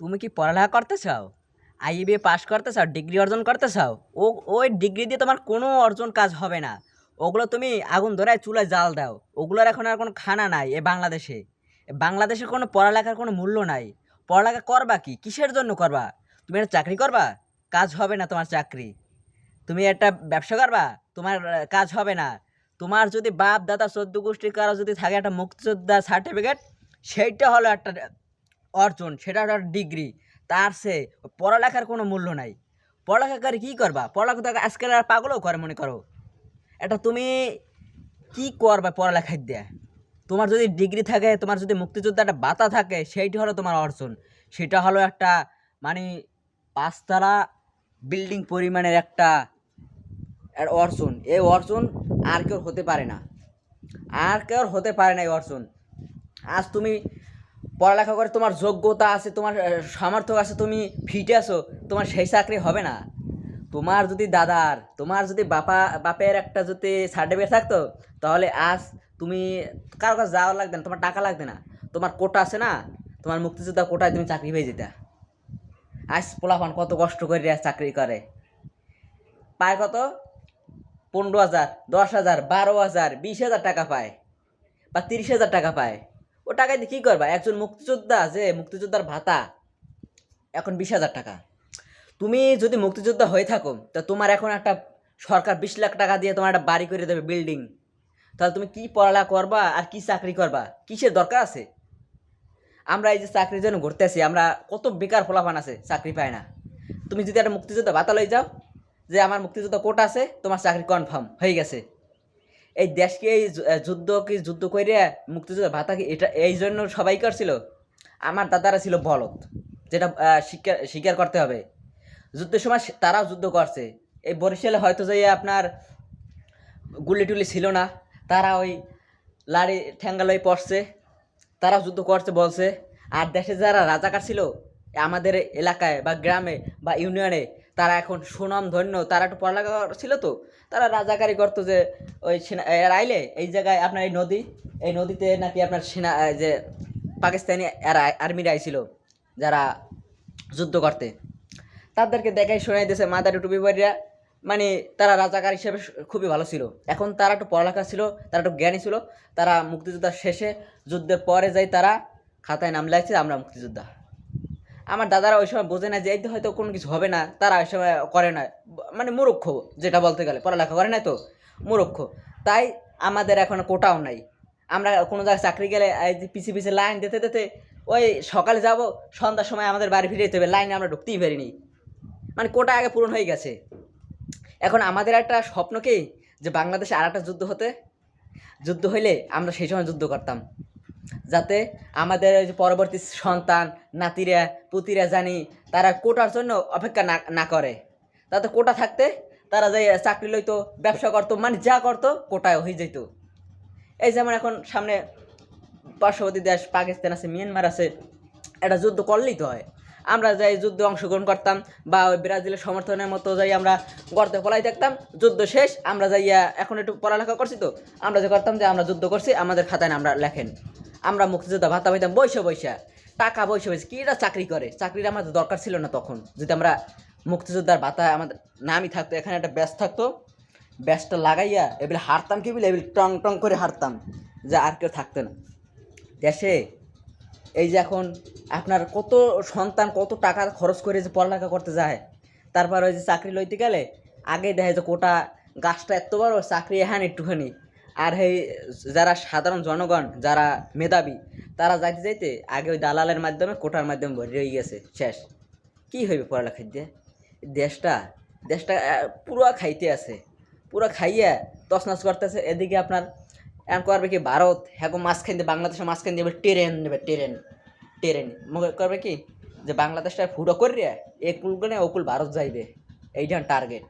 তুমি কি পড়ালেখা করতে চাও? আইবিএ পাস করতে চাও? ডিগ্রি অর্জন করতে চাও? ওই ডিগ্রি দিয়ে তোমার কোনো অর্জন কাজ হবে না। ওগুলো তুমি আগুন ধরায় চুলায় জাল দাও, ওগুলোর এখন আর কোনো খানা নাই এ বাংলাদেশে। বাংলাদেশে কোনো পড়ালেখার কোনো মূল্য নাই। পড়ালেখা করবা কি, কিসের জন্য করবা? তুমি একটা চাকরি করবা? কাজ হবে না তোমার চাকরি। তুমি একটা ব্যবসা করবা? তোমার কাজ হবে না। তোমার যদি বাপ দাদা চোদ্দ গোষ্ঠীর কারো যদি থাকে একটা মুক্তিযোদ্ধা সার্টিফিকেট, সেইটা হলো একটা অর্জন, সেটা একটা ডিগ্রি। তার সে পড়ালেখার কোনো মূল্য নাই। পড়ালেখা করে কী করবা? পড়ালেখা তো আজকাল আর পাগলও করে মনে করো। এটা তুমি কি করবা পড়ালেখায় দিয়ে? তোমার যদি ডিগ্রি থাকে, তোমার যদি মুক্তিযোদ্ধা একটা বাতা থাকে, সেইটা হলো তোমার অর্জন। সেটা হলো একটা মানে পাঁচতলা বিল্ডিং পরিমাণের একটা অর্জন। এই অর্জন আর কেউ হতে পারে না, আর কেউ হতে পারে না এই অর্জন। আজ তুমি পড়ালেখা করে তোমার যোগ্যতা আছে, তোমার সামর্থ্য আছে, তুমি ফিটে আছো, তোমার সেই চাকরি হবে না। তোমার যদি দাদার, তোমার যদি বাপের একটা যদি সার্টিফিকেট থাকতো, তাহলে আজ তুমি কারো কাছে যাওয়া লাগবে না, তোমার টাকা লাগবে না। তোমার কোটা আছে না, তোমার মুক্তিযোদ্ধা কোটায় তুমি চাকরি পেয়ে যেতা। আজ পোলাপান কত কষ্ট করে চাকরি করে, পায় কত? 15,000, 10,000, 12,000, 20,000 টাকা পায়, বা 30,000 টাকা পায়। ও টাকা দিয়ে কী করবা? একজন মুক্তিযোদ্ধা, যে মুক্তিযোদ্ধার ভাতা এখন 20,000 টাকা। তুমি যদি মুক্তিযোদ্ধা হয়ে থাকো, তা তোমার এখন একটা সরকার 20 লাখ টাকা দিয়ে তোমার একটা বাড়ি করে দেবে, বিল্ডিং। তাহলে তুমি কি পড়ালেখা করবা আর কি চাকরি করবা? কিসের দরকার আছে? আমরা এই যে চাকরির জন্য ঘুরতে আসি, আমরা কত বেকার ফলাফান আছে, চাকরি পায় না। তুমি যদি একটা মুক্তিযোদ্ধা ভাতা লই যাও, যে আমার মুক্তিযোদ্ধা কোটা আছে, তোমার চাকরি কনফার্ম হয়ে গেছে। এই দেশকে এই যুদ্ধ করে মুক্তিযোদ্ধা ভাতা কি এটা এই জন্য সবাই করছিল? আমার দাদারা ছিল বলদ, যেটা স্বীকার করতে হবে। যুদ্ধের সময় তারাও যুদ্ধ করছে। এই বরিশালে হয়তো যে আপনার গুলি টুলি ছিল না, তারা ওই লাড়ি ঠ্যাঙ্গালই পড়ছে, তারাও যুদ্ধ করছে বলছে। আর দেশে যারা রাজাকার ছিল আমাদের এলাকায় বা গ্রামে বা ইউনিয়নে, তারা এখন সুনাম ধন্য, তারা একটু পড়ালেখা ছিল তো, তারা রাজাকারি করতো। যে ওই সেনা এর আইলে এই জায়গায় আপনার এই নদী, এই নদীতে নাকি আপনার সেনা যে পাকিস্তানি আর্মিরা আইছিল যারা যুদ্ধ করতে, তাদেরকে দেখাই শোনাই দিয়েছে মাদারি টুপি পরিয়া। মানে তারা রাজাকার হিসেবে খুবই ভালো ছিল। এখন তারা একটু পড়ালেখা ছিল, তারা একটু জ্ঞানী ছিল, তারা মুক্তিযোদ্ধার শেষে যুদ্ধের পরে যাই তারা খাতায় নাম লাগছে আমরা মুক্তিযোদ্ধা। আমার দাদারা ওই সময় বোঝে না যে এই হয়তো কোনো কিছু হবে না, তারা ওই সময় করে না, মানে মূর্খ, যেটা বলতে গেলে পড়ালেখা করে না তো মূর্খ। তাই আমাদের এখন কোটাও নাই। আমরা কোনো জায়গায় চাকরি গেলে এই যে পিছিয়ে পিছিয়ে লাইন দিতে দিতে ওই সকালে যাব, সন্ধ্যার সময় আমাদের বাড়ি ফিরে যেতে হবে, লাইনে আমরা ঢুকতেই পারিনি। মানে কোটা আগে পূরণ হয়ে গেছে। এখন আমাদের একটা স্বপ্ন কি, যে বাংলাদেশে আর একটা যুদ্ধ হইলে আমরা সেই সময় যুদ্ধ করতাম, যাতে আমাদের ওই যে পরবর্তী সন্তান নাতিরা পুতিরা জানি তারা কোটার জন্য অপেক্ষা না করে। তাতে কোটা থাকতে তারা যাই চাকরি লইতো, ব্যবসা করতো, মানে যা করতো কোটায় হয়ে যেত। এই যেমন এখন সামনে পার্শ্ববর্তী দেশ পাকিস্তান আছে, মিয়ানমার আছে, একটা যুদ্ধ করলেই তো হয়। আমরা যাই যুদ্ধে অংশগ্রহণ করতাম, বা ওই ব্রাজিলের সমর্থনের মতো যাই আমরা গর্তে পলাই থাকতাম, যুদ্ধ শেষ আমরা যাইয়া এখন একটু পড়ালেখা করছি তো, আমরা যে করতাম যে আমরা যুদ্ধ করছি, আমাদের খাতায় আমরা লেখেন, আমরা মুক্তিযোদ্ধা ভাতা পাইতাম বৈশা টাকা বৈশা কি এটা চাকরি করে। চাকরির আমাদের দরকার ছিল না তখন, যদি আমরা মুক্তিযোদ্ধার ভাতা আমাদের নামই থাকতো, এখানে একটা ব্যাস থাকতো, ব্যাসটা লাগাইয়া এবার হারতাম, কি বলে এবার টং টং করে হারতাম, যে আর কেউ থাকতো না দেশে। এই যে এখন আপনার কত সন্তান কত টাকা খরচ করে যে পড়ালেখা করতে যায়, তারপর ওই যে চাকরি লইতে গেলে আগে দেখে যে কোটা গাছটা এত বড়, চাকরি এখানে একটুখানি। আর এই যারা সাধারণ জনগণ, যারা মেধাবী, তারা যাইতে যাইতে আগে ওই দালালের মাধ্যমে কোটার মাধ্যমে ভরে রয়ে গেছে, শেষ। কী হইবে পড়ালেখা দিয়ে? দেশটা দেশটা পুরো খাইতে আছে, পুরো খাইয়া তছনছ করতেছে। এদিকে আপনার এখন করবে কি ভারত, হ্যাঁ মাঝখান দিয়ে বাংলাদেশের মাঝখান দিয়ে ট্রেন নেবে, ট্রেন করবে কি, যে বাংলাদেশটা ফুটো করিয়া একুল গনে ওকুল ভারত যাইবে, এইটা টার্গেট।